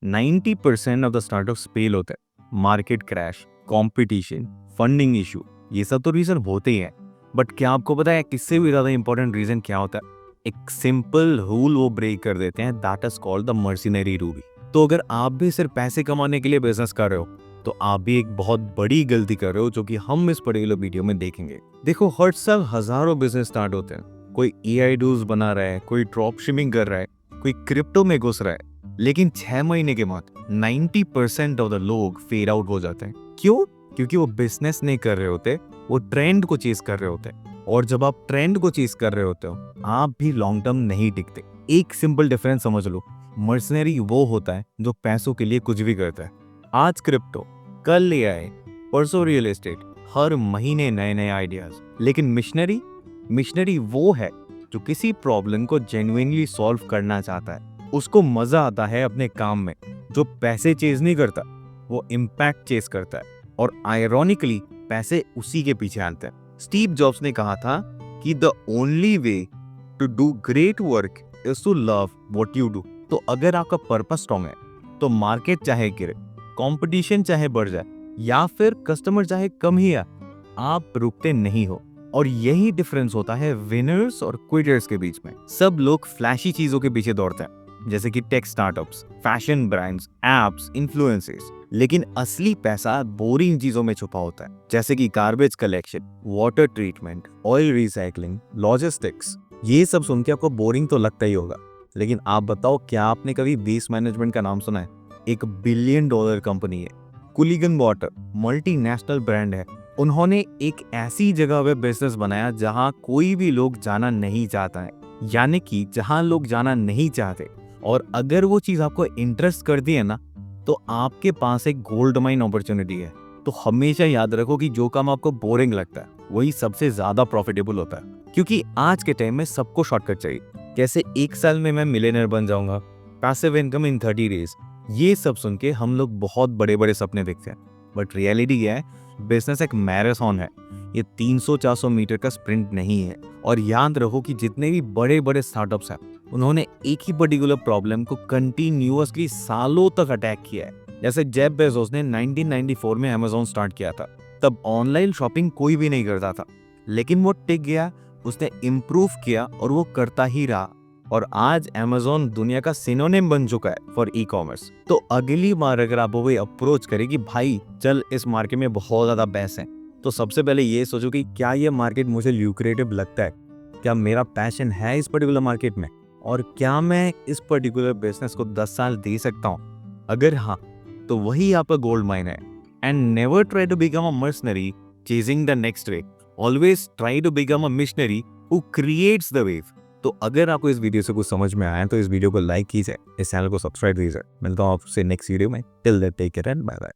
90% of the startups fail होते हैं। Market crash, competition, funding issue, ये सब तो रीजन होते ही हैं। बट क्या आपको पता है किससे भी ज्यादा इंपॉर्टेंट रीजन क्या होता है? एक सिंपल रूल वो ब्रेक कर देते हैं, that is called the mercenary rule. तो अगर आप भी सिर्फ पैसे कमाने के लिए बिजनेस कर रहे हो तो आप भी एक बहुत बड़ी गलती कर रहे हो, जो कि हम इस पर्टिकुलर वीडियो में देखेंगे। देखो, हर साल हजारों बिजनेस स्टार्ट होते हैं। कोई एआई टूल्स बना रहा है, कोई ड्रॉप शिपिंग कर रहा है, कोई क्रिप्टो में घुस रहा है। लेकिन 6 महीने के बाद 90% ऑफ द लोग फेड आउट हो जाते हैं। क्यों? क्योंकि वो बिजनेस नहीं कर रहे होते, वो ट्रेंड को चेस कर रहे होते हैं। और जब आप ट्रेंड को चेस कर रहे होते हो, आप भी लॉन्ग टर्म नहीं टिकते। एक सिंपल डिफरेंस समझ लो, मर्सनरी वो होता है जो पैसों के लिए कुछ भी करता है। आज क्रिप्टो, कल एआई, परसों रियल एस्टेट, हर महीने नए नए आइडियाज। लेकिन मिशनरी वो है जो किसी प्रॉब्लम को जेन्युइनली सॉल्व करना चाहता है। उसको मजा आता है अपने काम में, जो पैसे चेज नहीं करता, वो इम्पैक्ट चेज करता है। और आयरॉनिकली पैसे उसी के पीछे आते हैं। स्टीव जॉब्स ने कहा था कि the only way to do great work is to love what you do. तो अगर आपका पर्पस स्ट्रॉन्ग है तो मार्केट चाहे गिरे, कंपटीशन चाहे बढ़ जाए, या फिर कस्टमर चाहे कम ही आए, आप रुकते नहीं हो। और यही डिफरेंस होता है विनर्स और क्विटर्स के बीच में। सब लोग फ्लैशी चीजों के पीछे दौड़ते हैं, जैसे कि tech startups, fashion brands, apps, influencers. लेकिन असली पैसा बोरिंग चीजों में छुपा होता है, जैसे कि garbage collection, water treatment, oil recycling, logistics. ये सब सुन के आपको बोरिंग तो लगता ही होगा, लेकिन आप बताओ, क्या आपने कभी वेस्ट मैनेजमेंट का नाम सुना है? एक $1 बिलियन कंपनी है। कुलिगन वाटर मल्टीनेशनल ब्रांड है। उन्होंने एक ऐसी जगह पे बिजनेस बनाया जहां कोई भी लोग जाना नहीं चाहता है, यानी कि जहां लोग जाना नहीं चाहते। और अगर वो चीज आपको इंटरेस्ट करती है ना, तो आपके पास एक गोल्ड माइन अपॉर्चुनिटी है। तो हमेशा याद रखो कि जो काम आपको बोरिंग लगता है वही सबसे ज्यादा प्रॉफिटेबल होता है, क्योंकि आज के टाइम में सबको शॉर्टकट चाहिए। कैसे 1 साल में मैं मिलियनर बन जाऊंगा, पैसिव इनकम इन 30 डेज, ये सब सुन के हम लोग बहुत बड़े बड़े सपने देखते हैं। बट रियलिटी क्या है? बिजनेस एक मैराथन है, ये 300-400 मीटर का स्प्रिंट नहीं है। और याद रखो कि जितने भी बड़े बड़े स्टार्टअप्स हैं, उन्होंने एक ही पर्टिकुलर प्रॉब्लम को कंटिन्यूअसली सालों तक अटैक किया है। जैसे जेफ बेजोस ने 1994 में अमेज़न स्टार्ट किया था। तब ऑनलाइन शॉपिंग कोई भी नहीं करता था, लेकिन वो टिक गया, उसने इम्प्रूव किया और वो करता ही रहा। और आज अमेज़न दुनिया का सिनोनिम बन चुका है फॉर ई कॉमर्स। तो अगली बार अगर आप वो अप्रोच करें कि भाई चल इस मार्केट में बहुत ज्यादा पैसे हैं, तो सबसे पहले ये सोचो कि क्या ये मार्केट मुझे ल्यूक्रेटिव लगता है, क्या मेरा पैशन है इस पर्टिकुलर मार्केट में, और क्या मैं इस पर्टिकुलर बिजनेस को 10 साल दे सकता हूँ। अगर हाँ, तो वही आपका गोल्ड माइन है। And never try to become a mercenary chasing the next wave, always try to become a missionary who creates the wave. तो अगर आपको इस वीडियो से कुछ समझ में आया तो इस वीडियो को लाइक कीजिए, इस चैनल को सब्सक्राइब कीजिए। मिलता हूँ आपसे नेक्स्ट वीडियो में। Till then take care and bye bye.